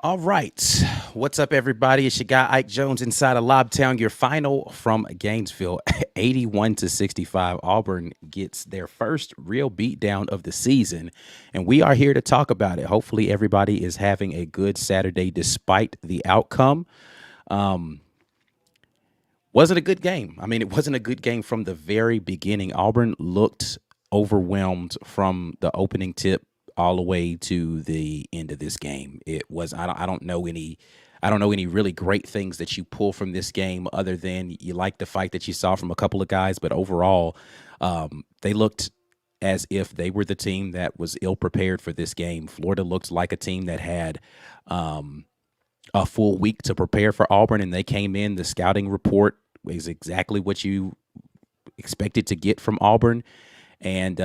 All right. What's up, everybody? It's your guy Ike Jones inside of LAUB Town. Your final from Gainesville, 81-65. Auburn gets their first real beatdown of the season, and we are here to talk about it. Hopefully, everybody is having a good Saturday despite the outcome. Wasn't a good game. I mean, it wasn't a good game from the very beginning. Auburn looked overwhelmed from the opening tip all the way to the end of this game. It was I don't know any really great things that you pull from this game other than you like the fight that you saw from a couple of guys, but overall, they looked as if they were the team that was ill prepared for this game. Florida looked like a team that had a full week to prepare for Auburn, and they came in. The scouting report was exactly what you expected to get from Auburn, and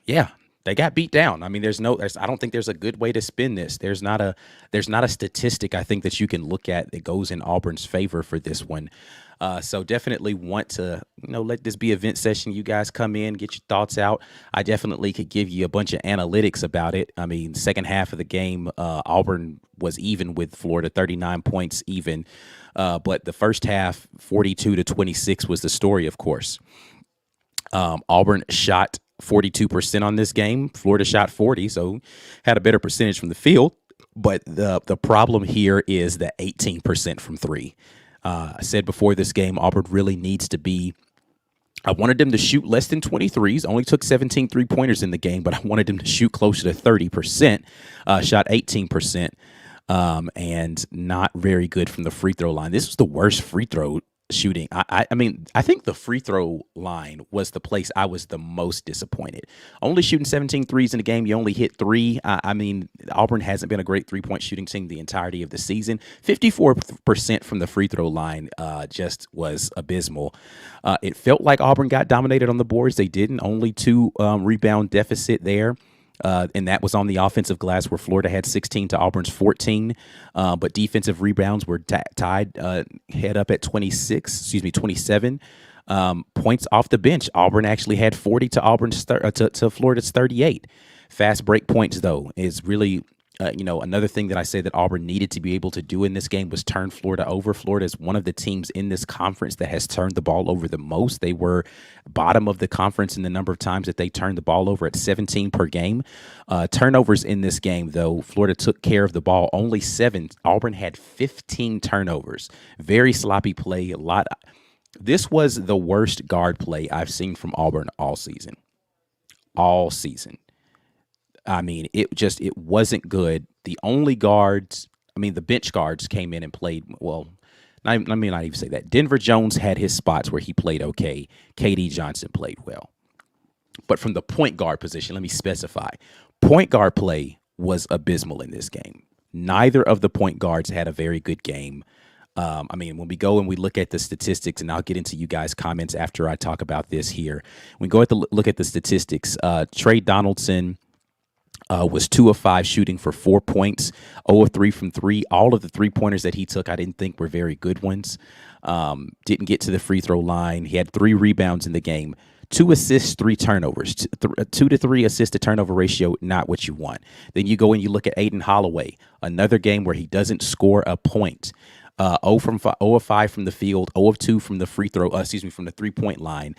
yeah, they got beat down. I mean, I don't think there's a good way to spin this. There's not a statistic I think that you can look at that goes in Auburn's favor for this one. So definitely want to, let this be a vent session. You guys come in, get your thoughts out. I definitely could give you a bunch of analytics about it. I mean, second half of the game, Auburn was even with Florida, 39 points even. But the first half, 42-26 was the story, of course. Auburn shot 42% on this game. Florida shot 40, so had a better percentage from the field. But the problem here is the 18% from three. I said before this game, Auburn really needs to be. I wanted them to shoot less than 23s. Only took 17 3-pointers in the game, but I wanted them to shoot closer to 30%. Shot 18%, and not very good from the free throw line. This was the worst free throw shooting. I mean, I think the free throw line was the place I was the most disappointed. Only shooting 17 threes in the game. You only hit three. I mean, Auburn hasn't been a great three-point shooting team the entirety of the season. 54% from the free throw line just was abysmal. It felt like Auburn got dominated on the boards. They didn't. Only two rebound deficit there. And that was on the offensive glass where Florida had 16 to Auburn's 14. But defensive rebounds were tied head up at 27. Points off the bench. Auburn actually had 40 to to Florida's 38. Fast break points, though, is really another thing that I say that Auburn needed to be able to do in this game was turn Florida over. Florida is one of the teams in this conference that has turned the ball over the most. They were bottom of the conference in the number of times that they turned the ball over at 17 per game. Turnovers in this game, though, Florida took care of the ball. Only 7. Auburn had 15 turnovers. Very sloppy play. This was the worst guard play I've seen from Auburn all season. All season. I mean, it wasn't good. The only guards, the bench guards came in and played well. Let me not even say that. Denver Jones had his spots where he played okay. KD Johnson played well. But from the point guard position, let me specify. Point guard play was abysmal in this game. Neither of the point guards had a very good game. When we go and we look at the statistics, and I'll get into you guys' comments after I talk about this here. When we go look at the statistics, Trey Donaldson was 2 of 5 shooting for 4 points, 0 of 3 from 3. All of the 3-pointers that he took, I didn't think were very good ones. Didn't get to the free throw line. He had 3 rebounds in the game, 2 assists, 3 turnovers, 2 to 3 assist to turnover ratio, not what you want. Then you go and you look at Aiden Holloway, another game where he doesn't score a point. 0 of 5 from the field, 0 of 2 from the from the 3-point line.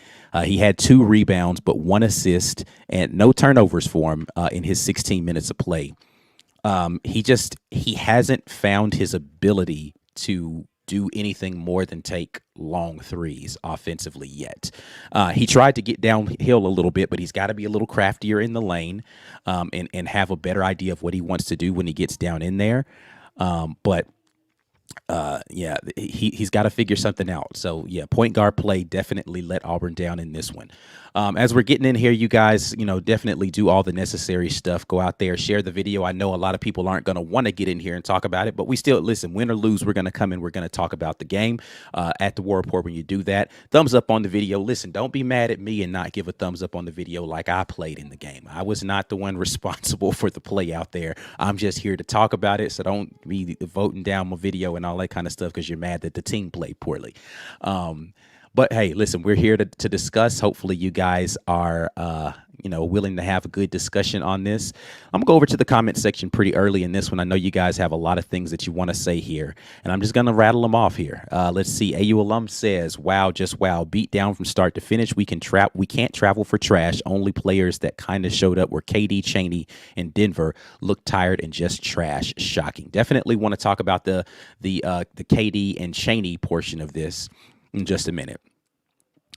He had 2 rebounds, but 1 assist and no turnovers for him in his 16 minutes of play. He hasn't found his ability to do anything more than take long threes offensively yet. He tried to get downhill a little bit, but he's got to be a little craftier in the lane and have a better idea of what he wants to do when he gets down in there. He's got to figure something out. So, point guard play definitely let Auburn down in this one. As we're getting in here, you guys, definitely do all the necessary stuff. Go out there, share the video. I know a lot of people aren't going to want to get in here and talk about it, but we still, listen, win or lose, we're going to come in. We're going to talk about the game at the War Report when you do that. Thumbs up on the video. Listen, don't be mad at me and not give a thumbs up on the video like I played in the game. I was not the one responsible for the play out there. I'm just here to talk about it, so don't be voting down my video and all that kind of stuff because you're mad that the team played poorly. But hey, listen, we're here to discuss. Hopefully you guys are, willing to have a good discussion on this. I'm gonna go over to the comment section pretty early in this one. I know you guys have a lot of things that you want to say here, and I'm just gonna rattle them off here. Let's see. AU alum says, "Wow, just wow, beat down from start to finish. We can't travel for trash. Only players that kind of showed up were KD, Chaney, and Denver. Looked tired and just trash. Shocking." Definitely want to talk about the KD and Chaney portion of this in just a minute.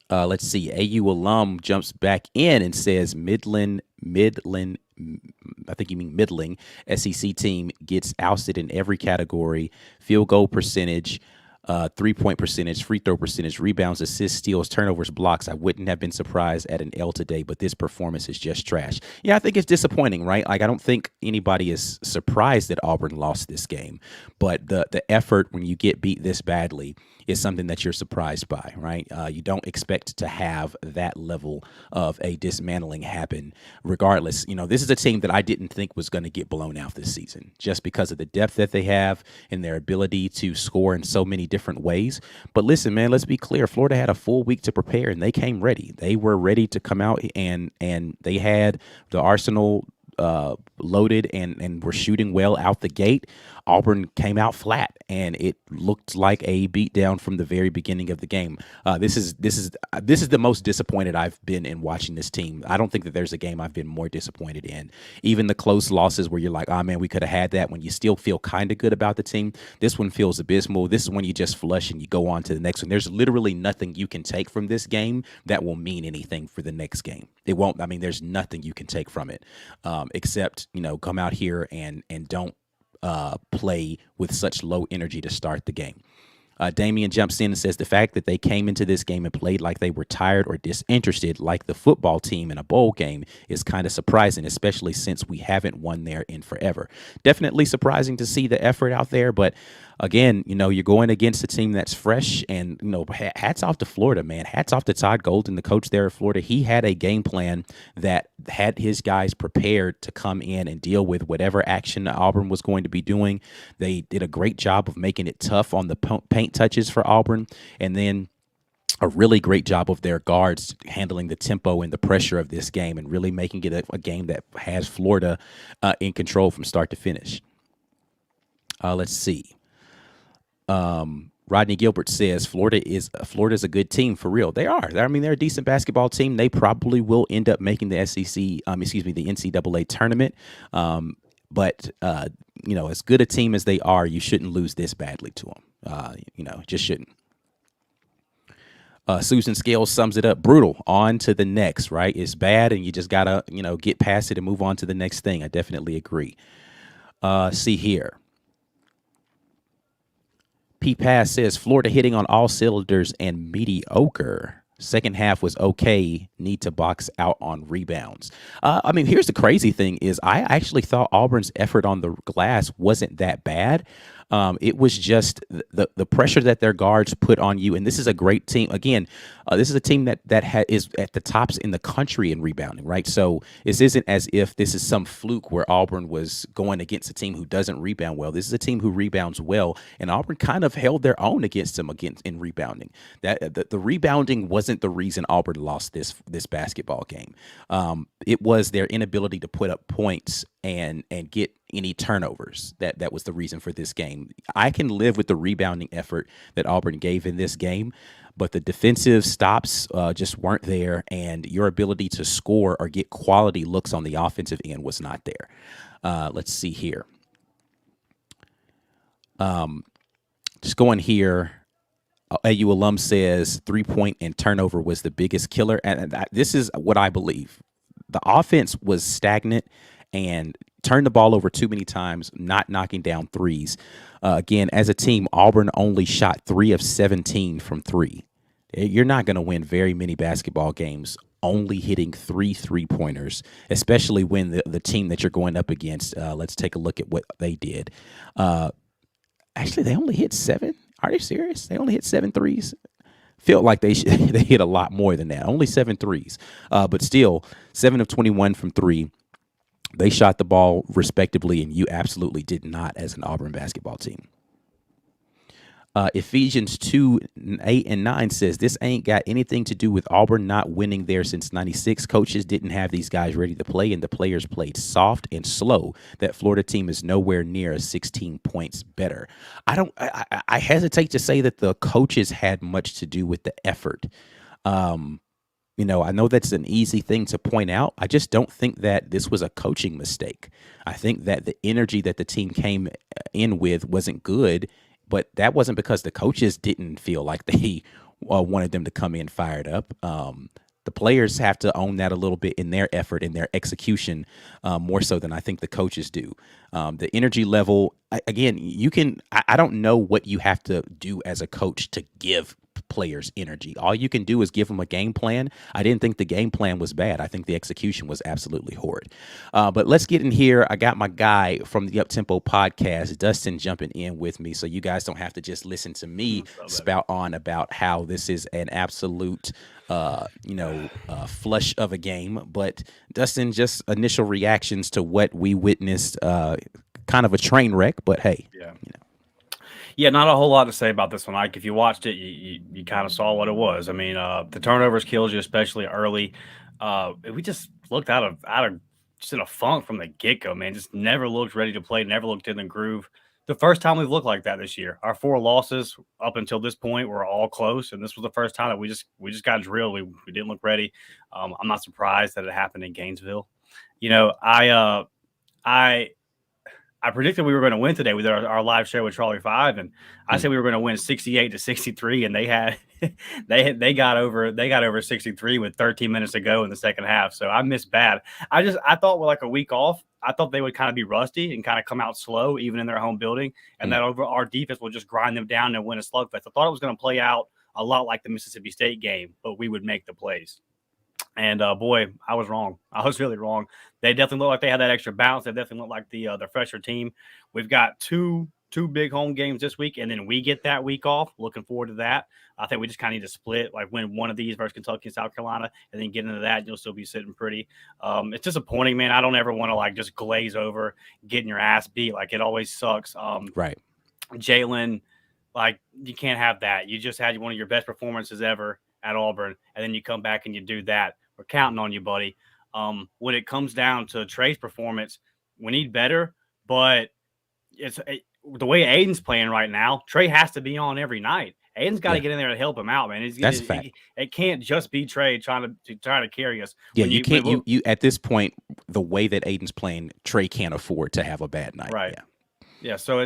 Let's see. AU alum jumps back in and says Midland, I think you mean middling, SEC team gets ousted in every category: field goal percentage, 3-point percentage, free throw percentage, rebounds, assists, steals, turnovers, blocks. I wouldn't have been surprised at an L today, but this performance is just trash. Yeah, I think it's disappointing, right? Like, I don't think anybody is surprised that Auburn lost this game, but the effort when you get beat this badly is something that you're surprised by, right? You don't expect to have that level of a dismantling happen regardless. This is a team that I didn't think was going to get blown out this season just because of the depth that they have and their ability to score in so many different ways. But listen, man, let's be clear. Florida had a full week to prepare, and they came ready. They were ready to come out, and they had the arsenal loaded and were shooting well out the gate. Auburn came out flat, and it looked like a beatdown from the very beginning of the game. This is the most disappointed I've been in watching this team. I don't think that there's a game I've been more disappointed in. Even the close losses where you're like, oh man, we could have had that, when you still feel kind of good about the team. This one feels abysmal. This is when you just flush and you go on to the next one. There's literally nothing you can take from this game that will mean anything for the next game. It won't. I mean, there's nothing you can take from it except, come out here and don't play with such low energy to start the game. Damian jumps in and says the fact that they came into this game and played like they were tired or disinterested like the football team in a bowl game is kind of surprising, especially since we haven't won there in forever. Definitely surprising to see the effort out there, but again, you're going against a team that's fresh, and, hats off to Florida, man. Hats off to Todd Golden, the coach there at Florida. He had a game plan that had his guys prepared to come in and deal with whatever action Auburn was going to be doing. They did a great job of making it tough on the paint touches for Auburn, and then a really great job of their guards handling the tempo and the pressure of this game and really making it a game that has Florida in control from start to finish. Let's see. Rodney Gilbert says Florida's a good team for real. They are. I mean, they're a decent basketball team. They probably will end up making the the NCAA tournament. But as good a team as they are, you shouldn't lose this badly to them. Just shouldn't. Susan Scales sums it up. Brutal. On to the next, right? It's bad, and you just gotta, get past it and move on to the next thing. I definitely agree. See here. P. Pass says Florida hitting on all cylinders and mediocre. Second half was okay. Need to box out on rebounds. Here's the crazy thing is I actually thought Auburn's effort on the glass wasn't that bad. It was just the pressure that their guards put on you. And this is a great team. Again, this is a team that is at the tops in the country in rebounding, right? So this isn't as if this is some fluke where Auburn was going against a team who doesn't rebound well. This is a team who rebounds well, and Auburn kind of held their own against them in rebounding. That the rebounding wasn't the reason Auburn lost this basketball game. It was their inability to put up points and get any turnovers. That was the reason for this game. I can live with the rebounding effort that Auburn gave in this game, but the defensive stops just weren't there, and your ability to score or get quality looks on the offensive end was not there. Let's see here. Just going here. AU alum says 3-point and turnover was the biggest killer, and this is what I believe. The offense was stagnant and turned the ball over too many times, not knocking down threes. Again, as a team, Auburn only shot 3 of 17 from 3. You're not going to win very many basketball games only hitting 3 3-pointers, especially when the team that you're going up against, let's take a look at what they did. Actually, they only hit 7. Are they serious? They only hit 7 threes? Felt like they hit a lot more than that. Only 7 threes. But still, 7 of 21 from 3. They shot the ball respectably, and you absolutely did not as an Auburn basketball team. Ephesians 2:8 and 9 says this ain't got anything to do with Auburn not winning there since '96. Coaches didn't have these guys ready to play, and the players played soft and slow. That Florida team is nowhere near 16 points better. I hesitate to say that the coaches had much to do with the effort. I know that's an easy thing to point out. I just don't think that this was a coaching mistake. I think that the energy that the team came in with wasn't good, but that wasn't because the coaches didn't feel like they wanted them to come in fired up. The players have to own that a little bit in their effort, in their execution, more so than I think the coaches do. The energy level, again, I don't know what you have to do as a coach to give players energy. All you can do is give them a game plan. I didn't think the game plan was bad. I think the execution was absolutely horrid. But let's get in here. I got my guy from the Uptempo podcast, Dustin, jumping in with me, so you guys don't have to just listen to me spout on about how this is an absolute flush of a game. But Dustin, just initial reactions to what we witnessed, kind of a train wreck, but hey, Yeah, not a whole lot to say about this one, Ike. If you watched it, you kind of saw what it was. I mean, the turnovers kills you, especially early. We just looked out of just in a funk from the get-go, man. Just never looked ready to play, never looked in the groove. The first time we've looked like that this year. Our 4 losses up until this point were all close, and this was the first time that we just got drilled. We didn't look ready. I'm not surprised that it happened in Gainesville. I predicted we were going to win today with our live show with Charlie 5, and I said we were going to win 68-63, and they got over 63 with 13 minutes to go in the second half. So I missed bad. I thought with like a week off, I thought they would kind of be rusty and kind of come out slow, even in their home building, and that our defense will just grind them down and win a slugfest. I thought it was going to play out a lot like the Mississippi State game, but we would make the plays. And boy, I was wrong. I was really wrong. They definitely look like they had that extra bounce. They definitely look like the fresher team. We've got two big home games this week, and then we get that week off. Looking forward to that. I think we just kind of need to split, like win one of these versus Kentucky and South Carolina, and then get into that. You'll still be sitting pretty. It's disappointing, man. I don't ever want to like just glaze over getting your ass beat. Like it always sucks. Right. Jalen, like you can't have that. You just had one of your best performances ever at Auburn, and then you come back and you do that. We're counting on you, buddy. When it comes down to Trey's performance, we need better, but the way Aiden's playing right now, Trey has to be on every night. Aiden's got to get in there to help him out, man. That's a fact. It can't just be Trey trying to carry us. Yeah, you can't. You at this point, the way that Aiden's playing, Trey can't afford to have a bad night. Right. Yeah. So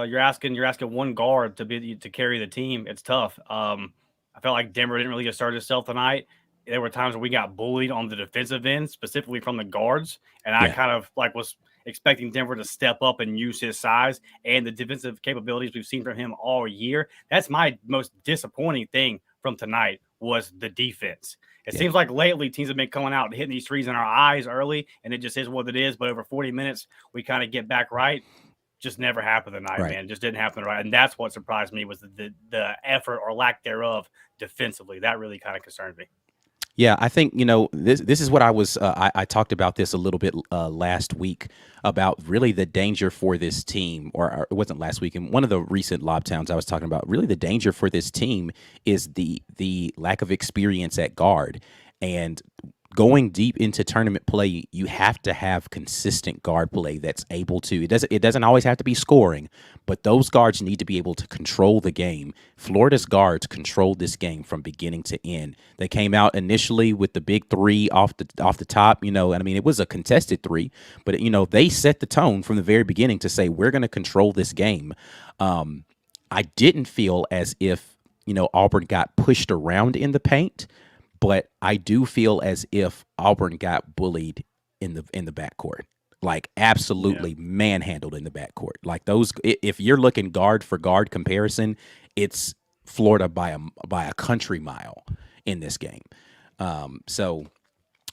you're asking one guard to carry the team. It's tough. I felt like Denver didn't really get started itself tonight. There were times where we got bullied on the defensive end, specifically from the guards. And I kind of like was expecting Denver to step up and use his size and the defensive capabilities we've seen from him all year. That's my most disappointing thing from tonight was the defense. It seems like lately teams have been coming out and hitting these threes in our eyes early, and it just is what it is. But over 40 minutes, we kind of get back right. Just never happened tonight, man. Just didn't happen right. And that's what surprised me was the effort or lack thereof defensively. That really kind of concerned me. Yeah, I think, this is what I was I talked about this a little bit last week about really the danger for this team, or it wasn't last week. In one of the recent LAUB towns I was talking about, really the danger for this team is the lack of experience at guard. And going deep into tournament play, you have to have consistent guard play that's able to, it doesn't always have to be scoring, but those guards need to be able to control the game. Florida's guards controlled this game from beginning to end. They came out initially with the big 3 off the top, and I mean, it was a contested 3, but they set the tone from the very beginning to say, we're going to control this game. I didn't feel as if, Auburn got pushed around in the paint, but I do feel as if Auburn got bullied in the backcourt, like absolutely manhandled in the backcourt. Like those, if you're looking guard for guard comparison, it's Florida by a country mile in this game. So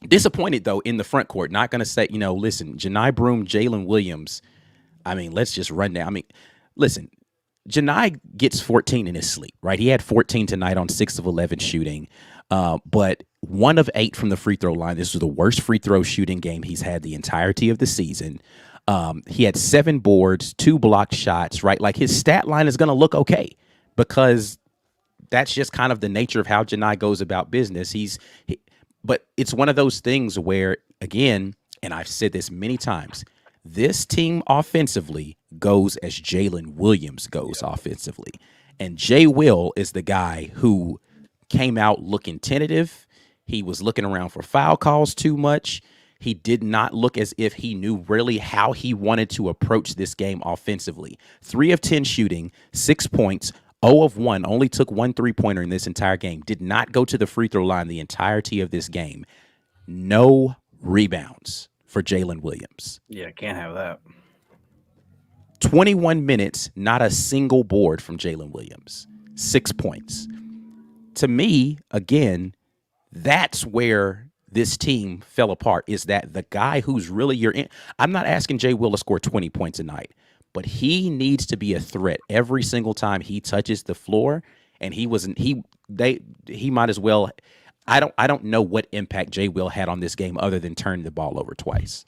disappointed though in the front court. Not going to say, listen, Janai Broome, Jalen Williams. I mean, let's just run down. I mean, listen. Janai gets 14 in his sleep, right? He had 14 tonight on 6 of 11 shooting, but 1 of 8 from the free throw line. This was the worst free throw shooting game he's had the entirety of the season. He had 7 boards, 2 blocked shots, right? Like his stat line is going to look okay because that's just kind of the nature of how Janai goes about business. But it's one of those things where, again, and I've said this many times, this team offensively goes as Jalen Williams goes offensively. And Jay Will is the guy who came out looking tentative. He was looking around for foul calls too much. He did not look as if he knew really how he wanted to approach this game offensively. 3 of 10 shooting, 6 points, 0 of 1, only took 1 3-pointer in this entire game. Did not go to the free throw line the entirety of this game. No rebounds for Jalen Williams. Yeah, can't have that. 21 minutes, not a single board from Jalen Williams. 6 points. To me, again, that's where this team fell apart, is that the guy who's really I'm not asking Jay Will to score 20 points a night, but he needs to be a threat every single time he touches the floor. And he might as well. I don't know what impact Jay Will had on this game other than turning the ball over twice.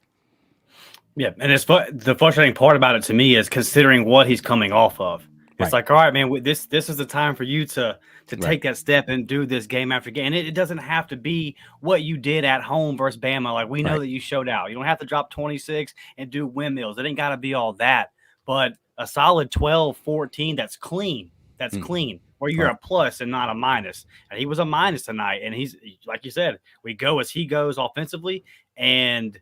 Yeah, and the frustrating part about it to me is considering what he's coming off of. It's like, all right, man, this is the time for you to take that step and do this game after game. And it doesn't have to be what you did at home versus Bama. Like, we know that you showed out. You don't have to drop 26 and do windmills. It ain't got to be all that. But a solid 12, 14 that's clean. That's clean, where you're a plus and not a minus. And he was a minus tonight. And he's, like you said, we go as he goes offensively. And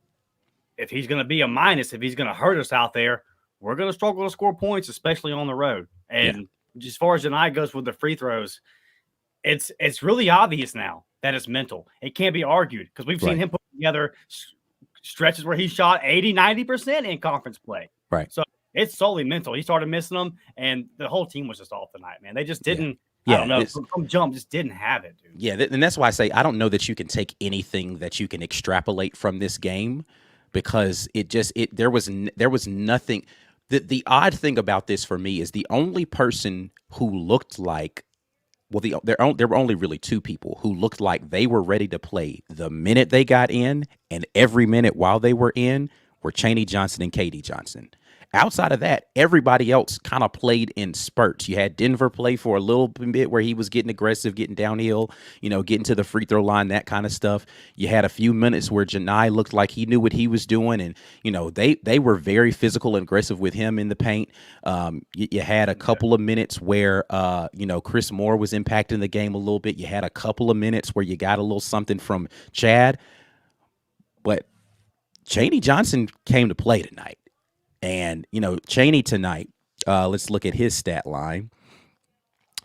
if he's going to be a minus, if he's going to hurt us out there, we're going to struggle to score points, especially on the road. And as far as Janai goes with the free throws, it's really obvious now that it's mental. It can't be argued because we've seen him put together stretches where he shot 80, 90% in conference play. Right. So it's solely mental. He started missing them, and the whole team was just off tonight, man. They just didn't. I don't know. From jump, just didn't have it, dude. Yeah, and that's why I say I don't know that you can take anything that you can extrapolate from this game, because there was nothing. The odd thing about this for me is the only person who looked like, well, there were only really 2 people who looked like they were ready to play the minute they got in and every minute while they were in, were Chaney Johnson and KD Johnson. Outside of that, everybody else kind of played in spurts. You had Denver play for a little bit where he was getting aggressive, getting downhill, getting to the free throw line, that kind of stuff. You had a few minutes where Janai looked like he knew what he was doing, and they were very physical and aggressive with him in the paint. You had a couple of minutes where Chris Moore was impacting the game a little bit. You had a couple of minutes where you got a little something from Chad, but Chaney Johnson came to play tonight. And, Chaney tonight, let's look at his stat line.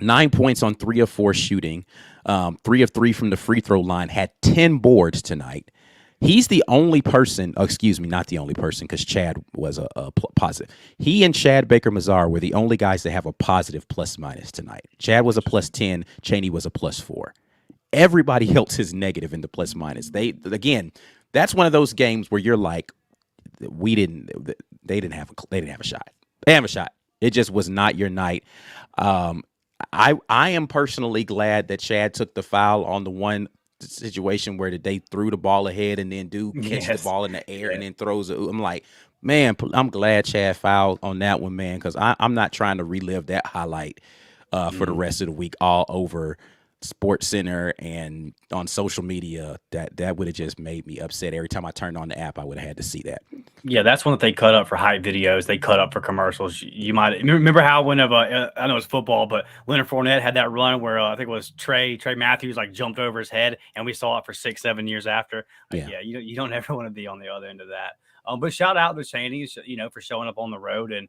9 points on 3 of 4 shooting, 3 of 3 from the free throw line, had 10 boards tonight. He's the only person, not the only person, because Chad was a positive. He and Chad Baker-Mazar were the only guys that have a positive plus-minus tonight. Chad was a +10, Chaney was a +4. Everybody else is negative in the plus-minus. That's one of those games where you're like, they didn't have a shot. They have a shot. It just was not your night. I am personally glad that Chad took the foul on the one situation where they threw the ball ahead and then catch the ball in the air and then throws it. I'm like, man, I'm glad Chad fouled on that one, man, because I'm not trying to relive that highlight for the rest of the week all over Sports Center and on social media. That would have just made me upset. Every time I turned on the app, I would have had to see that. Yeah, that's one that they cut up for hype videos. They cut up for commercials. You might remember how whenever I know it's football, but Leonard Fournette had that run where I think it was Trey Matthews jumped over his head, and we saw it for 6-7 years after. You don't ever want to be on the other end of that. But shout out to Chaney, for showing up on the road. And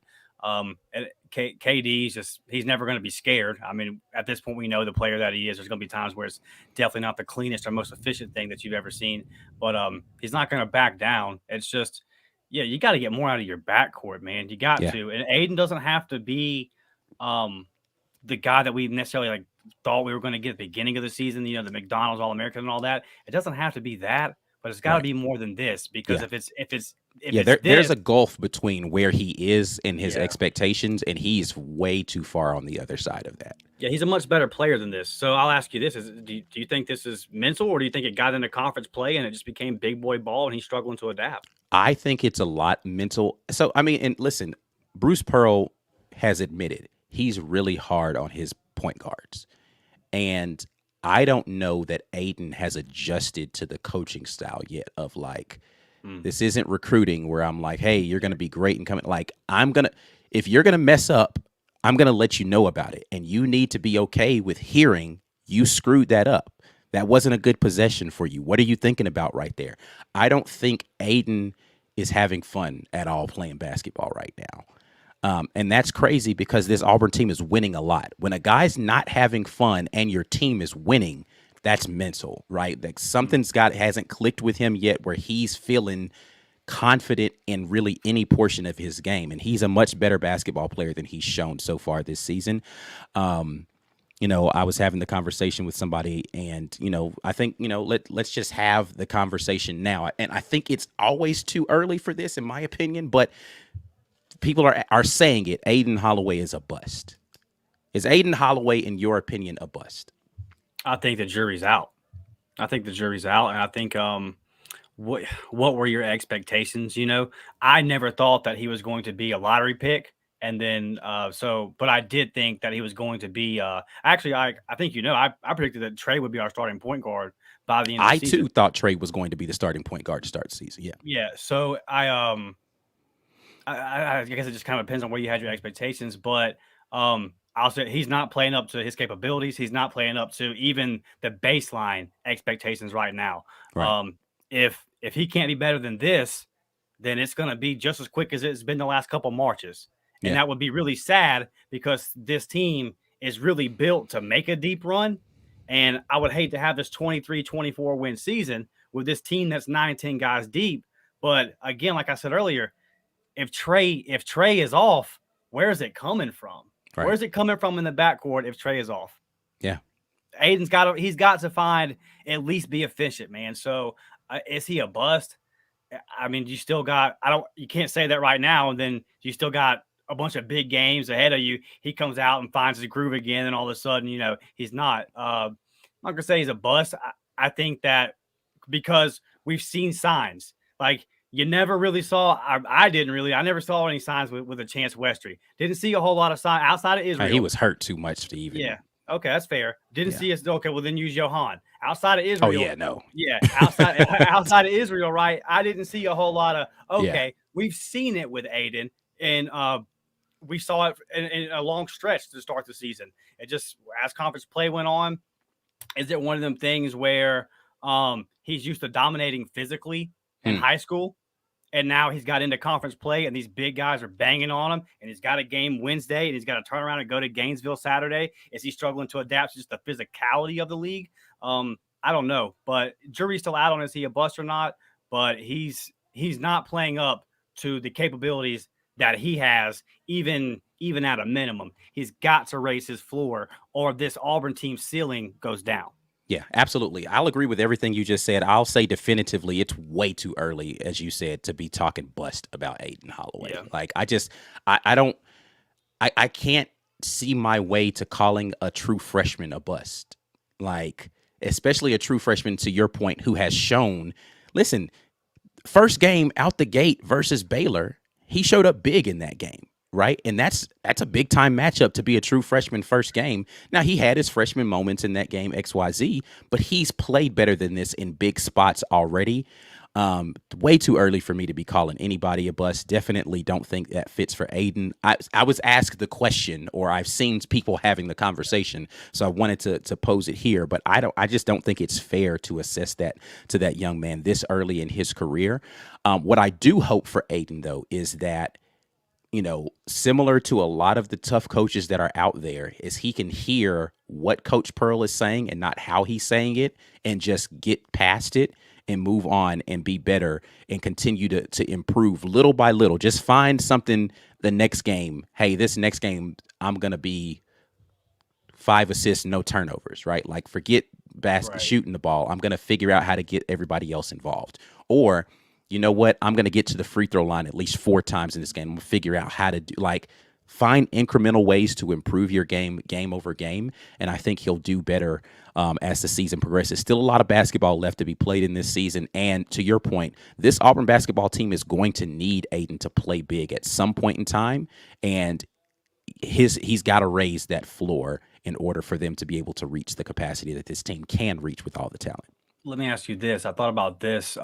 KD's he's never going to be scared. I mean, at this point, we know the player that he is. There's going to be times where it's definitely not the cleanest or most efficient thing that you've ever seen, but he's not going to back down. It's just, you got to get more out of your backcourt, man. You got to. And Aiden doesn't have to be the guy that we necessarily thought we were going to get at the beginning of the season, the McDonald's All-American and all that. It doesn't have to be that, but it's got to be more than this, because there's a gulf between where he is and his expectations, and he's way too far on the other side of that. Yeah, he's a much better player than this. So I'll ask you this: do you think this is mental, or do you think it got into conference play and it just became big boy ball and he's struggling to adapt? I think it's a lot mental. So, I mean, and listen, Bruce Pearl has admitted he's really hard on his point guards. And I don't know that Aiden has adjusted to the coaching style yet of like, this isn't recruiting where I'm like, hey, you're going to be great and coming. Like, if you're going to mess up, I'm going to let you know about it. And you need to be okay with hearing you screwed that up. That wasn't a good possession for you. What are you thinking about right there? I don't think Aiden is having fun at all playing basketball right now. And that's crazy because this Auburn team is winning a lot. When a guy's not having fun and your team is winning, that's mental, right? Like hasn't clicked with him yet where he's feeling confident in really any portion of his game. And he's a much better basketball player than he's shown so far this season. I was having the conversation with somebody and, I think, let's just have the conversation now. And I think it's always too early for this, in my opinion, but people are saying it. Aiden Holloway is a bust. Is Aiden Holloway, in your opinion, a bust? I think the jury's out. And I think what were your expectations? I never thought that he was going to be a lottery pick. And then, but I did think that he was going to be, actually, I think, I predicted that Trey would be our starting point guard by the end of the season. I too thought Trey was going to be the starting point guard to start the season. Yeah. Yeah. So I guess it just kind of depends on where you had your expectations, but, I'll say he's not playing up to his capabilities. He's not playing up to even the baseline expectations right now. Right. If he can't be better than this, then it's going to be just as quick as it's been the last couple Marches. And that would be really sad because this team is really built to make a deep run. And I would hate to have this 23-24 win season with this team that's 9-10 guys deep. But again, like I said earlier, if Trey is off, where is it coming from? Right. Where's it coming from in the backcourt if Trey is off? Yeah. Aiden's got to find at least be efficient, man. So is he a bust? I mean, you can't say that right now. And then you still got a bunch of big games ahead of you. He comes out and finds his groove again. And all of a sudden, he's not, I'm not going to say he's a bust. I think that because we've seen signs like, you never really saw. I never saw any signs with a Chance Westry. Didn't see a whole lot of signs outside of Israel. He was hurt too much to even. Yeah. Okay, that's fair. Didn't see us. Okay, well then use Johan outside of Israel. Oh yeah, no. Yeah, outside of Israel, right? I didn't see a whole lot of. Okay, yeah. We've seen it with Aiden, and we saw it in a long stretch to start the season. It just as conference play went on, is it one of them things where he's used to dominating physically in high school? And now he's got into conference play, and these big guys are banging on him, and he's got a game Wednesday, and he's got to turn around and go to Gainesville Saturday. Is he struggling to adapt to just the physicality of the league? I don't know, but jury's still out on is he a bust or not, but he's not playing up to the capabilities that he has, even at a minimum. He's got to raise his floor, or this Auburn team ceiling goes down. Yeah, absolutely. I'll agree with everything you just said. I'll say definitively it's way too early, as you said, to be talking bust about Aiden Holloway. Yeah. Like, I can't see my way to calling a true freshman a bust. Like, especially a true freshman, to your point, who has shown, listen, first game out the gate versus Baylor, he showed up big in that game. Right. And that's a big time matchup to be a true freshman first game. Now, he had his freshman moments in that game, XYZ, but he's played better than this in big spots already. Way too early for me to be calling anybody a bust. Definitely don't think that fits for Aiden. I was asked the question, or I've seen people having the conversation, so I wanted to pose it here, but I just don't think it's fair to assess that to that young man this early in his career. What I do hope for Aiden, though, is that, similar to a lot of the tough coaches that are out there, is he can hear what Coach Pearl is saying and not how he's saying it, and just get past it and move on and be better and continue to improve little by little. Just find something the next game. Hey, this next game, I'm going to be 5 assists, no turnovers, right? Like, forget shooting the ball. I'm going to figure out how to get everybody else involved. Or, you know what? I'm going to get to the free throw line at least 4 times in this game. I'm going to figure out how to find incremental ways to improve your game over game. And I think he'll do better as the season progresses. Still a lot of basketball left to be played in this season. And to your point, this Auburn basketball team is going to need Aiden to play big at some point in time. And he's got to raise that floor in order for them to be able to reach the capacity that this team can reach with all the talent. Let me ask you this. I thought about this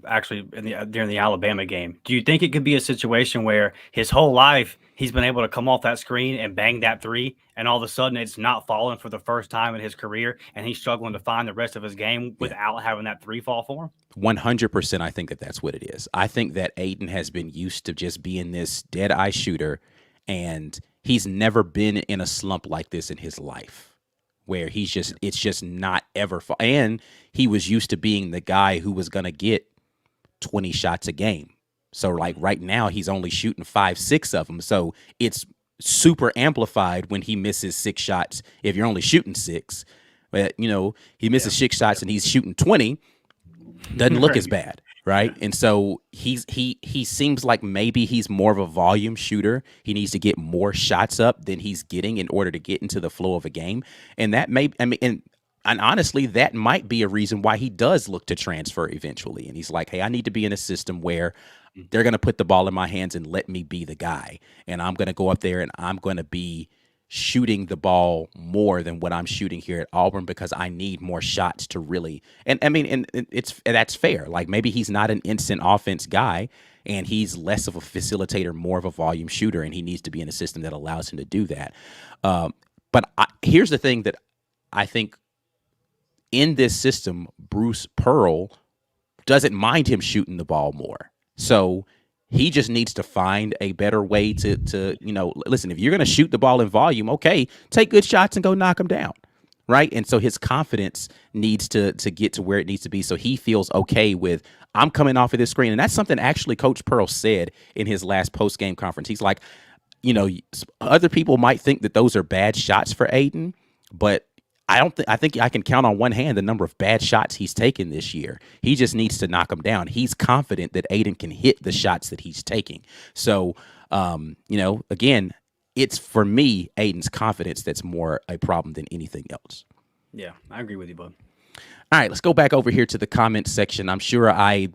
actually during the Alabama game. Do you think it could be a situation where his whole life he's been able to come off that screen and bang that three, and all of a sudden it's not falling for the first time in his career, and he's struggling to find the rest of his game without having that three fall for him? 100%. I think that that's what it is. I think that Aiden has been used to just being this dead eye shooter, and he's never been in a slump like this in his life, where it's just not ever. And he was used to being the guy who was going to get 20 shots a game. So like right now he's only shooting 5-6 of them. So it's super amplified when he misses 6 shots. If you're only shooting 6, but he misses 6 shots and he's shooting 20, doesn't look as bad. Right. And so he seems like maybe he's more of a volume shooter. He needs to get more shots up than he's getting in order to get into the flow of a game. And that and honestly, that might be a reason why he does look to transfer eventually. And he's like, hey, I need to be in a system where they're going to put the ball in my hands and let me be the guy. And I'm going to go up there and I'm going to be shooting the ball more than what I'm shooting here at Auburn, because I need more shots to really, and that's fair. Like maybe he's not an instant offense guy and he's less of a facilitator, more of a volume shooter, and he needs to be in a system that allows him to do that. But here's the thing that I think in this system, Bruce Pearl doesn't mind him shooting the ball more. So he just needs to find a better way to listen, if you're going to shoot the ball in volume, okay, take good shots and go knock them down, right? And so his confidence needs to get to where it needs to be so he feels okay with, I'm coming off of this screen. And that's something actually Coach Pearl said in his last post-game conference. He's like, other people might think that those are bad shots for Aiden, but I think I can count on one hand the number of bad shots he's taken this year. He just needs to knock them down. He's confident that Aiden can hit the shots that he's taking. So, again, it's for me, Aiden's confidence that's more a problem than anything else. Yeah, I agree with you, bud. All right, let's go back over here to the comments section. I'm sure I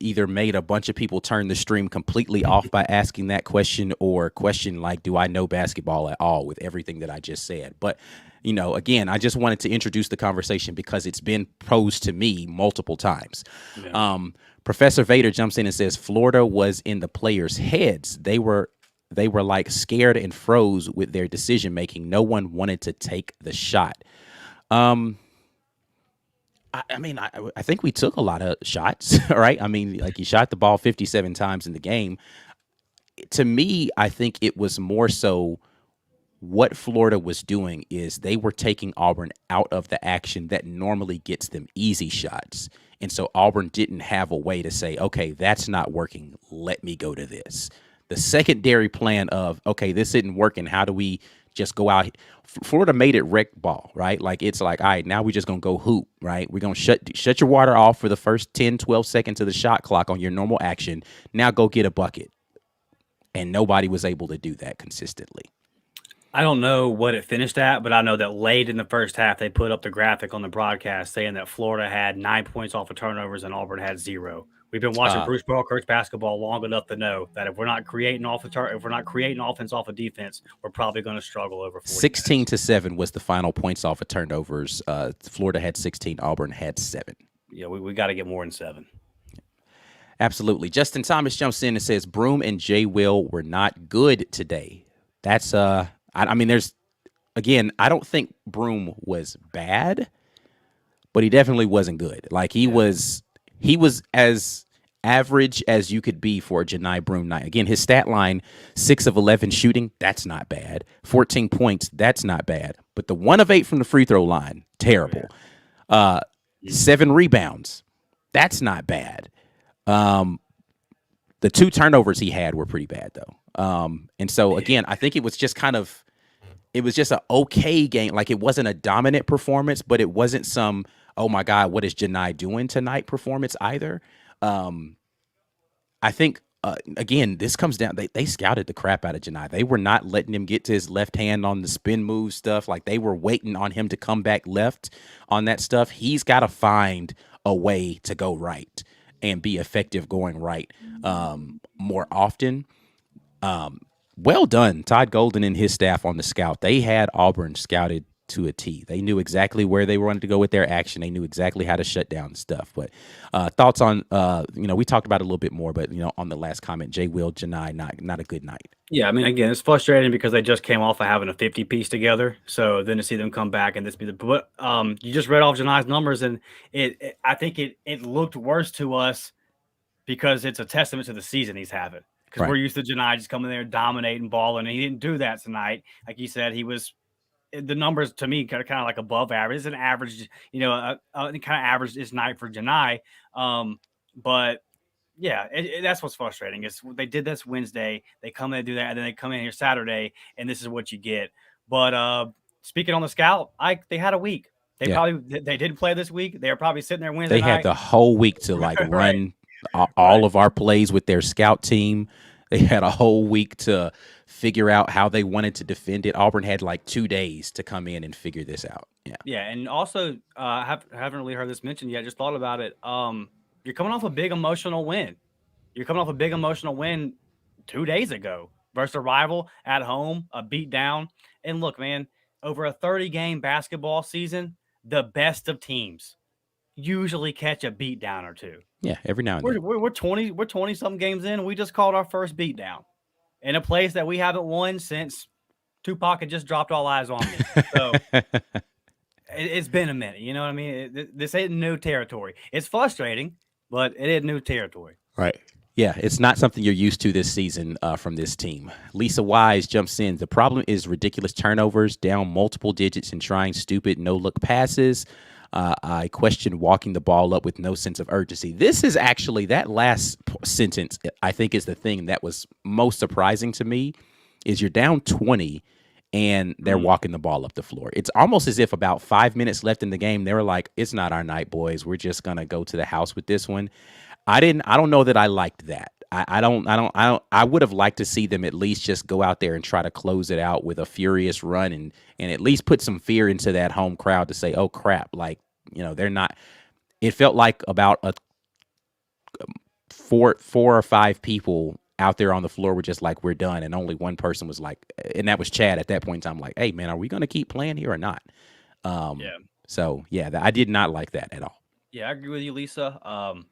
either made a bunch of people turn the stream completely off by asking that question, or question like, do I know basketball at all, with everything that I just said? But again, I just wanted to introduce the conversation because it's been posed to me multiple times. Yeah. Professor Vader jumps in and says Florida was in the players' heads. They were like scared and froze with their decision making. No one wanted to take the shot. I think we took a lot of shots, right? I mean, like, he shot the ball 57 times in the game. To me, I think it was more so what Florida was doing is they were taking Auburn out of the action that normally gets them easy shots. And so Auburn didn't have a way to say, okay, that's not working, let me go to this. The secondary plan of, okay, this isn't working, how do we just go out? Florida made it rec ball, right? Like, it's like, all right, now we're just going to go hoop, right? We're going to shut your water off for the first 10, 12 seconds of the shot clock on your normal action. Now go get a bucket. And nobody was able to do that consistently. I don't know what it finished at, but I know that late in the first half, they put up the graphic on the broadcast saying that Florida had 9 points off of turnovers and Auburn had 0. We've been watching Bruce Pearl coach basketball long enough to know that if we're not creating offense off of defense, we're probably going to struggle over 40 16-7 was the final points off of turnovers. Florida had 16, Auburn had 7. Yeah, we got to get more than 7. Absolutely. Justin Thomas jumps in and says Broom and Jay Will were not good today. That's there's, again, I don't think Broom was bad, but he definitely wasn't good. Like, he was as average as you could be for a Janai Broom night. Again, his stat line, 6 of 11 shooting, that's not bad. 14 points, that's not bad. But the 1 of 8 from the free throw line, terrible. 7 rebounds, that's not bad. The 2 turnovers he had were pretty bad, though. And so, again, I think it was just it was just an okay game. Like, it wasn't a dominant performance, but it wasn't some, oh my God, what is Janai doing tonight performance either. I think, again, this comes down, they scouted the crap out of Janai. They were not letting him get to his left hand on the spin move stuff. Like, they were waiting on him to come back left on that stuff. He's got to find a way to go right and be effective going right more often. Well done, Todd Golden and his staff on the scout. They had Auburn scouted to a T. They knew exactly where they wanted to go with their action. They knew exactly how to shut down stuff. But thoughts on, we talked about it a little bit more, but, on the last comment, Jay Will, Janai, not a good night. Yeah, I mean, again, it's frustrating because they just came off of having a 50 piece together. So then to see them come back and this be but you just read off Janai's numbers, and I think it looked worse to us because it's a testament to the season he's having. Because Right. we're used to Janai just coming there, dominating, balling, and he didn't do that tonight. Like you said, he was the numbers to me kind of like above average. It's an average, kind of average this night for Janai. But yeah, that's what's frustrating is they did this Wednesday. They come in and do that, and then they come in here Saturday, and this is what you get. But speaking on the scout, they had a week. They didn't play this week. They were probably sitting there Wednesday They night. had the whole week to run Right. all of our plays with their scout team. They had a whole week to figure out how they wanted to defend it. Auburn had like 2 days to come in and figure this out. Yeah. Yeah, and also haven't really heard this mentioned yet. Just thought about it. You're coming off a big emotional win. You're coming off a big emotional win 2 days ago versus a rival at home, a beat down. And look, man, over a 30-game basketball season, the best of teams usually catch a beat down or two. Yeah, every now and then. We're 20 some games in. We just called our first beat down in a place that we haven't won since Tupac had just dropped All Eyes on Me. So it's been a minute. You know what I mean? This ain't new territory. It's frustrating, but it is new territory. Right. Yeah, it's not something you're used to this season from this team. Lisa Wise jumps in. The problem is ridiculous turnovers, down multiple digits, and trying stupid no-look passes. I question walking the ball up with no sense of urgency. This is actually, that last sentence, I think, is the thing that was most surprising to me, is you're down 20 and they're walking the ball up the floor. It's almost as if about 5 minutes left in the game, they were like, it's not our night, boys. We're just going to go to the house with this one. I don't know that I liked that. I would have liked to see them at least just go out there and try to close it out with a furious run and at least put some fear into that home crowd to say, oh crap, like, they're not. It felt like about a four or five people out there on the floor were just like, we're done. And only one person was like, and that was Chad at that point in time, like, hey man, are we going to keep playing here or not? Yeah. So yeah, I did not like that at all. Yeah, I agree with you, Lisa.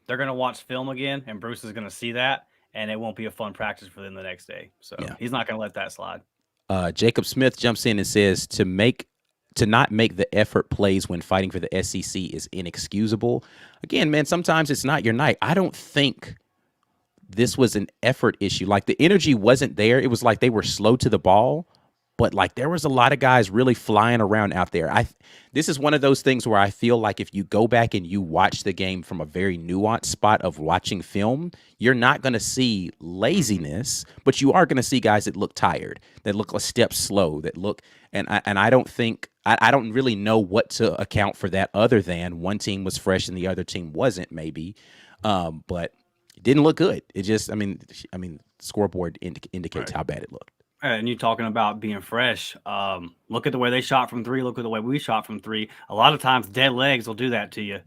They're going to watch film again, and Bruce is going to see that, and it won't be a fun practice for them the next day. So he's not going to let that slide. Jacob Smith jumps in and says to not make the effort plays when fighting for the SEC is inexcusable. Again, man, sometimes it's not your night. I don't think this was an effort issue. Like the energy wasn't there. It was like they were slow to the ball. But like there was a lot of guys really flying around out there. This is one of those things where I feel like if you go back and you watch the game from a very nuanced spot of watching film, you're not going to see laziness, but you are going to see guys that look tired, that look a step slow, that look, and I don't think, I don't really know what to account for that other than one team was fresh and the other team wasn't maybe, but it didn't look good. It just, I mean, scoreboard indicates how bad it looked. And you talking about being fresh. Look at the way they shot from three. Look at the way we shot from three. A lot of times dead legs will do that to you.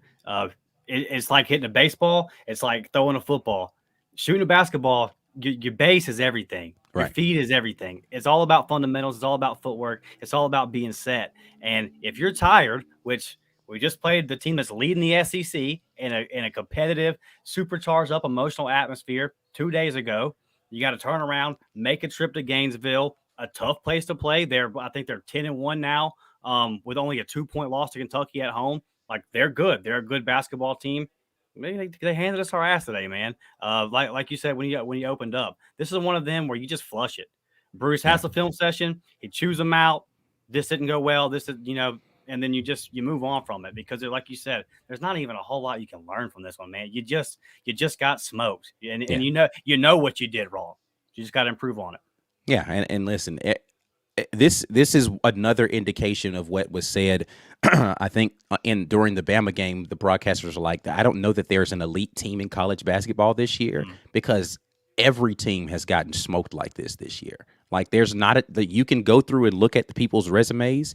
It's like hitting a baseball. It's like throwing a football. Shooting a basketball, your base is everything. Your feet is everything. It's all about fundamentals. It's all about footwork. It's all about being set. And if you're tired, which we just played the team that's leading the SEC in a competitive, supercharged up emotional atmosphere 2 days ago, you got to turn around, make a trip to Gainesville, a tough place to play. I think they're 10-1 now, with only a 2-point loss to Kentucky at home. Like they're good. They're a good basketball team. Maybe they handed us our ass today, man. Like you said when you opened up, this is one of them where you just flush it. Bruce has a film session. He chews them out. This didn't go well. This is and then you move on from it because like you said, there's not even a whole lot you can learn from this one, man. You just got smoked, and you know what you did wrong. You just got to improve on it. Yeah, and listen, this is another indication of what was said. I think during the Bama game, the broadcasters were like, I don't know that there's an elite team in college basketball this year because every team has gotten smoked like this year. Like there's not that you can go through and look at the people's resumes.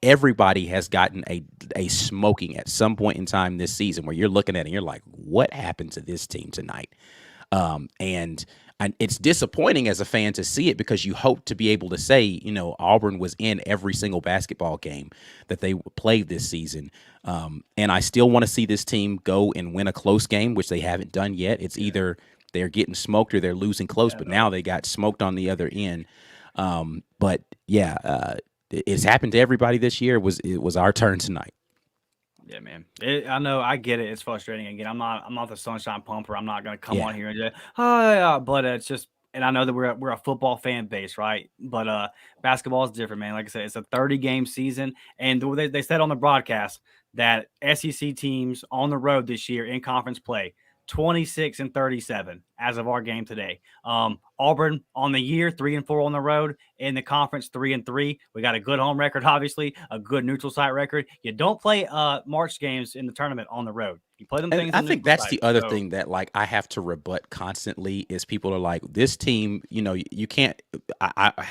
Everybody has gotten a smoking at some point in time this season where you're looking at it and you're like, what happened to this team tonight? And And it's disappointing as a fan to see it because you hope to be able to say, Auburn was in every single basketball game that they played this season. And I still want to see this team go and win a close game, which they haven't done yet. It's either they're getting smoked or they're losing close, but now they got smoked on the other end. But yeah, it's happened to everybody this year. It was our turn tonight. Yeah, man. I know. I get it. It's frustrating. Again, I'm not the sunshine pumper. I'm not going to come on here and just, oh yeah. But it's just, and I know that we're a football fan base, right? But basketball is different, man. Like I said, it's a 30-game season, and they said on the broadcast that SEC teams on the road this year in conference play 26-37 as of our game today. Auburn on the year 3-4 on the road, in the conference 3-3. We got a good home record, obviously, a good neutral site record. You don't play March games in the tournament on the road. You play them things. I think that's the other thing that I have to rebut constantly is people are like, this team, you can't.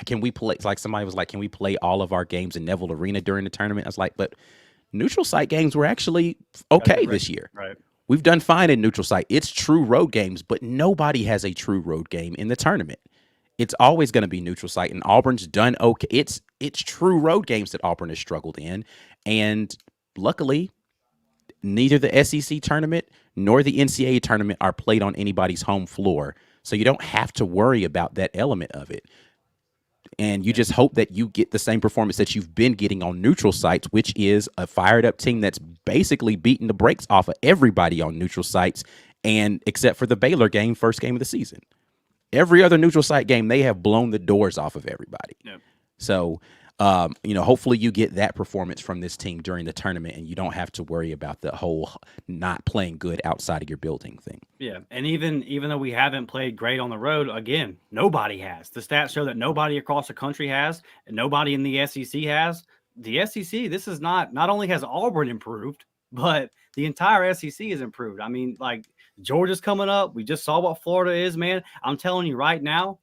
Can we play? Like somebody was like, can we play all of our games in Neville Arena during the tournament? I was like, but neutral site games were actually okay this year. Right. We've done fine in neutral site. It's true road games, but nobody has a true road game in the tournament. It's always going to be neutral site, and Auburn's done okay. It's true road games that Auburn has struggled in, and luckily, neither the SEC tournament nor the NCAA tournament are played on anybody's home floor, so you don't have to worry about that element of it. And you just hope that you get the same performance that you've been getting on neutral sites, which is a fired up team that's basically beating the brakes off of everybody on neutral sites, and except for the Baylor game, first game of the season. Every other neutral site game, they have blown the doors off of everybody. Yep. So, hopefully you get that performance from this team during the tournament, and you don't have to worry about the whole not playing good outside of your building thing. Yeah, and even though we haven't played great on the road, again, nobody has. The stats show that nobody across the country has, and nobody in the SEC has. The SEC, this is not only has Auburn improved, but the entire SEC has improved. I mean, like, Georgia's coming up. We just saw what Florida is, man. I'm telling you right now,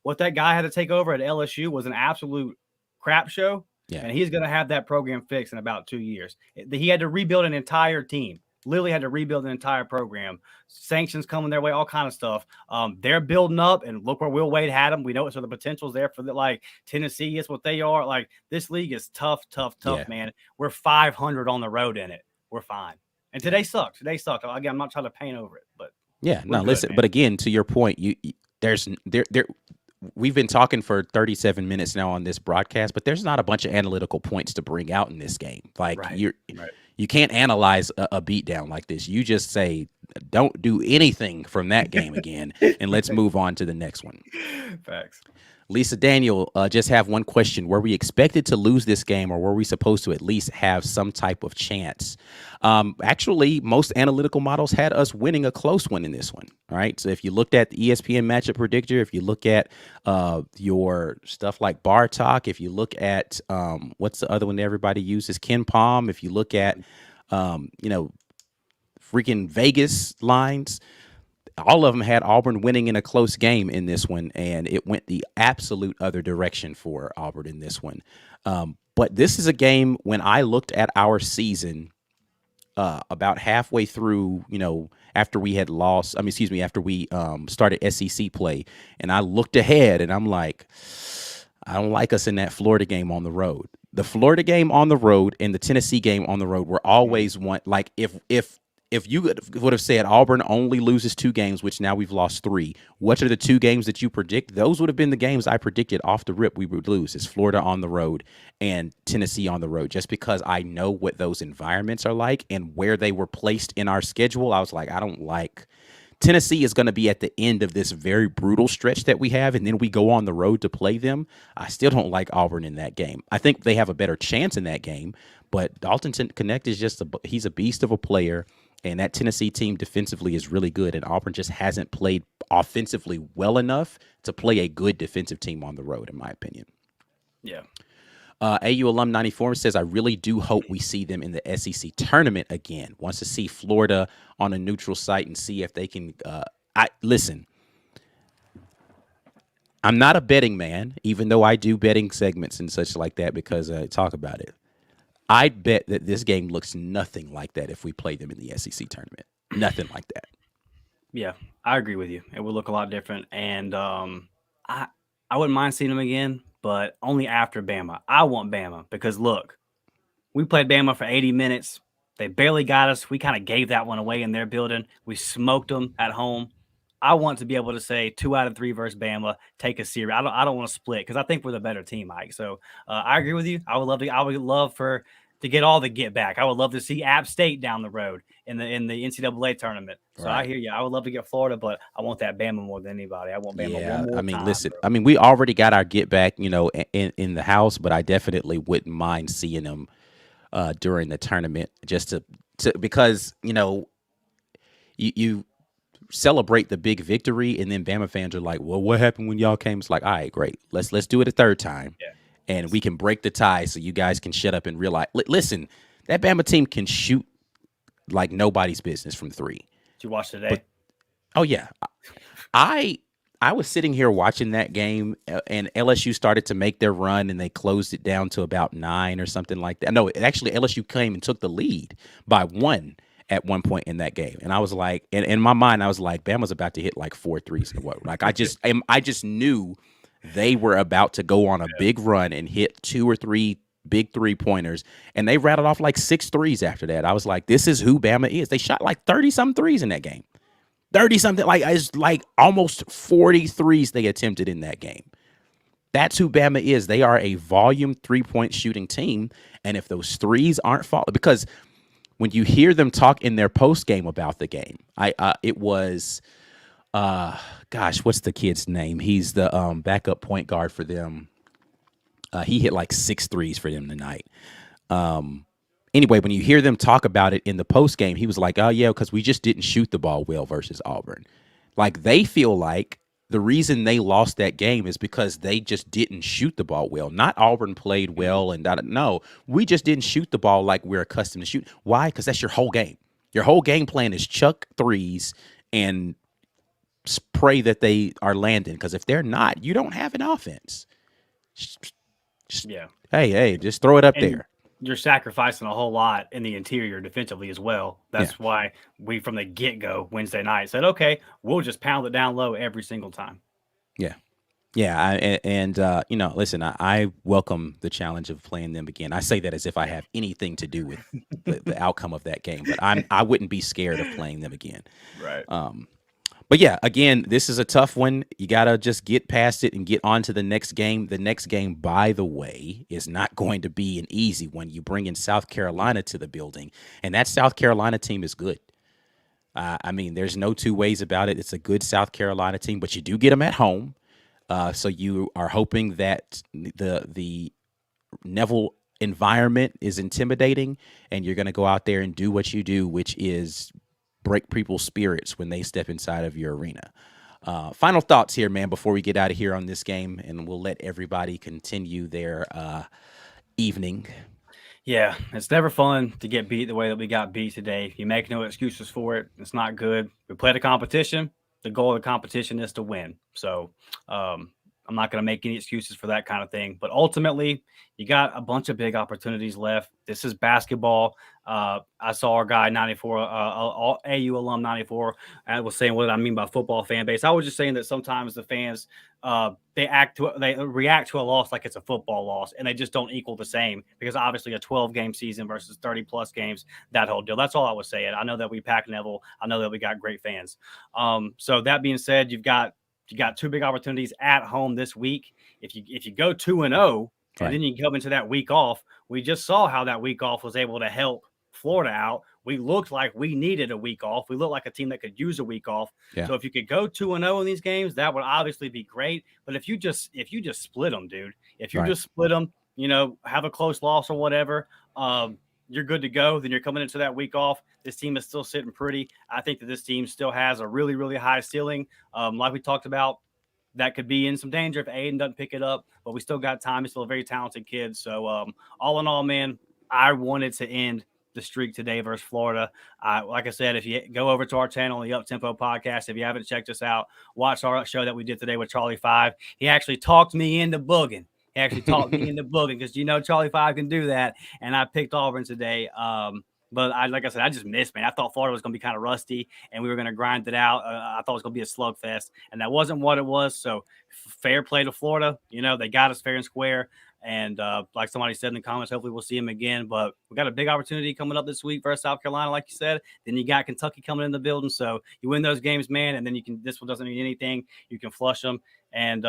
what that guy had to take over at LSU was an absolute crap show. Yeah. And he's going to have that program fixed in about 2 years. He had to rebuild an entire team. Literally had to rebuild an entire program. Sanctions coming their way, all kind of stuff. They're building up, and look where Will Wade had them. We know it's the potential's there for Tennessee is what they are. Like, this league is tough, man. We're 500 on the road in it. We're fine. And today sucked. Again, I'm not trying to paint over it, but listen. Man. But again, to your point, we've been talking for 37 minutes now on this broadcast, but there's not a bunch of analytical points to bring out in this game. Like you can't analyze a beatdown like this. You just say, don't do anything from that game again, and let's move on to the next one. Facts. Lisa Daniel, just have one question. Were we expected to lose this game, or were we supposed to at least have some type of chance? Actually, most analytical models had us winning a close one in this one. All right. So if you looked at the ESPN matchup predictor, if you look at your stuff like Bar Talk, if you look at what's the other one that everybody uses, Ken Palm, if you look at freaking Vegas lines, all of them had Auburn winning in a close game in this one, and it went the absolute other direction for Auburn in this one. But this is a game, when I looked at our season about halfway through, after we had after we started SEC play, and I looked ahead, and I'm like, I don't like us in that Florida game on the road. The Florida game on the road and the Tennessee game on the road were always one. Like, if you would have said Auburn only loses 2 games, which now we've lost 3, what are the 2 games that you predict? Those would have been the games I predicted off the rip we would lose. It's Florida on the road and Tennessee on the road, just because I know what those environments are like and where they were placed in our schedule. I was like, I don't like Tennessee is going to be at the end of this very brutal stretch that we have, and then we go on the road to play them. I still don't like Auburn in that game. I think they have a better chance in that game, but Dalton Connect is he's a beast of a player. And that Tennessee team defensively is really good, and Auburn just hasn't played offensively well enough to play a good defensive team on the road, in my opinion. Yeah. AU Alum 94 says, I really do hope we see them in the SEC tournament again. Wants to see Florida on a neutral site and see if they can listen. I'm not a betting man, even though I do betting segments and such like that because I talk about it. I'd bet that this game looks nothing like that if we play them in the SEC tournament. Nothing like that. Yeah, I agree with you. It would look a lot different, and I I wouldn't mind seeing them again, but only after Bama. I want Bama because look, we played Bama for 80 minutes. They barely got us. We kind of gave that one away in their building. We smoked them at home. I want to be able to say 2 out of 3 versus Bama. Take a series. I don't want to split because I think we're the better team, Mike. So I agree with you. I would love to. I would love for to get all the get back. I would love to see App State down the road in the NCAA tournament. So I Right. hear you. I would love to get Florida, but I want that Bama more than anybody. I want Bama one Yeah, I more mean, time, listen, bro. I mean, we already got our get back, in the house, but I definitely wouldn't mind seeing them during the tournament just to because you celebrate the big victory, and then Bama fans are like, "Well, what happened when y'all came?" It's like, "All right, great, let's do it a third time, Yeah. and we can break the tie, so you guys can shut up and realize." Listen, that Bama team can shoot like nobody's business from three, Did you watch but today? oh yeah, I I was sitting here watching that game, and LSU started to make their run, and they closed it down to about 9 or something like that. No, actually LSU came and took the lead by 1 at one point in that game, and I was like, and in my mind, I was like, Bama's about to hit like 4 threes in a row. Like I just knew they were about to go on a big run and hit 2 or 3 big 3 pointers, and they rattled off like 6 threes after that. I was like, this is who Bama is. They shot like 30 some threes in that game. 30 something, like it's like almost 40 threes they attempted in that game. That's who Bama is. They are a volume 3-point shooting team. And if those threes aren't falling, because when you hear them talk in their post game about the game, it was gosh, what's the kid's name? He's the backup point guard for them. He hit like 6 threes for them tonight. Anyway, when you hear them talk about it in the post game, he was like, "Oh yeah, because we just didn't shoot the ball well versus Auburn." Like they feel like the reason they lost that game is because they just didn't shoot the ball well. Not Auburn played Mhm. well, and no, we just didn't shoot the ball like we're accustomed to shoot. Why? Because that's your whole game. Your whole game plan is chuck threes and pray that they are landing. Because if they're not, you don't have an offense. Just, just Yeah. hey, just throw it up And there. you're sacrificing a whole lot in the interior defensively as well. Yeah. That's why we, from the get go, Wednesday night said, okay, we'll just pound it down low every single time. Yeah. Yeah, listen, I welcome the challenge of playing them again. I say that as if I have anything to do with the outcome of that game, but I wouldn't be scared of playing them again. Right. But yeah, again, this is a tough one. You gotta just get past it and get on to the next game. The next game, by the way, is not going to be an easy one. You bring in South Carolina to the building, and that South Carolina team is good. I mean, there's no two ways about it. It's a good South Carolina team, but you do get them at home. So you are hoping that the Neville environment is intimidating, and you're going to go out there and do what you do, which is break people's spirits when they step inside of your arena. Final thoughts here, man, before we get out of here on this game, and we'll let everybody continue their evening. Yeah, it's never fun to get beat the way that we got beat today. You make no excuses for it. It's not good. We played a competition. The goal of the competition is to win. So I'm not going to make any excuses for that kind of thing. But ultimately, you got a bunch of big opportunities left. This is basketball. I saw our guy 94, AU alum 94, and was saying what I mean by football fan base. I was just saying that sometimes the fans they react to a loss like it's a football loss, and they just don't equal the same because obviously a 12-game season versus 30 plus games, that whole deal. That's all I was saying. I know that we pack Neville. I know that we got great fans. So that being said, you got 2 big opportunities at home this week. If you go 2-0 and Right. then you come into that week off, we just saw how that week off was able to help Florida out. We looked like we needed a week off. We looked like a team that could use a week off. Yeah. So if you could go 2-0 in these games, that would obviously be great. But if you just split them, dude, if you Right. just split them, have a close loss or whatever, you're good to go. Then you're coming into that week off. This team is still sitting pretty. I think that this team still has a really, really high ceiling. Like we talked about, that could be in some danger if Aiden doesn't pick it up, but we still got time. He's still a very talented kid. So all in all, man, I wanted to end the streak today versus Florida. Like I said, if you go over to our channel, the Up Tempo podcast, if you haven't checked us out, watch our show that we did today with Charlie 5. He actually talked me into booging. He actually talked me into booging because Charlie 5 can do that, and I picked Auburn today. But like I said, I just missed, man. I thought Florida was going to be kind of rusty and we were going to grind it out. I thought it was going to be a slugfest, and that wasn't what it was. So fair play to Florida. They got us fair and square. And like somebody said in the comments, hopefully we'll see him again. But we got a big opportunity coming up this week versus South Carolina, like you said. Then you got Kentucky coming in the building. So you win those games, man, and then this one doesn't mean anything. You can flush them. And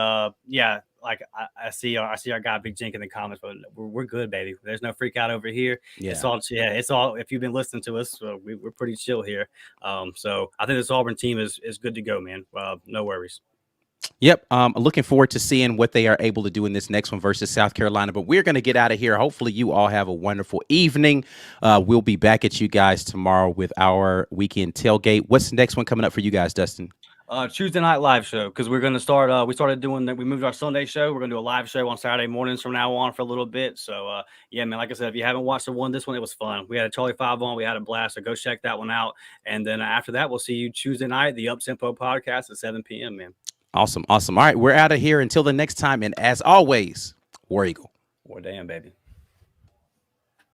yeah, like I see our guy Big Jink in the comments, but we're good, baby. There's no freak out over here. Yeah. It's all. If you've been listening to us, we're pretty chill here. So I think this Auburn team is good to go, man. No worries. Yep. Looking forward to seeing what they are able to do in this next one versus South Carolina. But we're going to get out of here. Hopefully you all have a wonderful evening. We'll be back at you guys tomorrow with our weekend tailgate. What's the next one coming up for you guys, Dustin? Tuesday night live show, because we're going to start. We started doing that. We moved our Sunday show. We're going to do a live show on Saturday mornings from now on for a little bit. So yeah, man, like I said, if you haven't watched this one, it was fun. We had a Charlie 5 on. We had a blast. So go check that one out. And then after that, we'll see you Tuesday night, the Up Tempo podcast at 7 p.m., man. Awesome. All right, we're out of here until the next time. And as always, War Eagle. War damn, baby.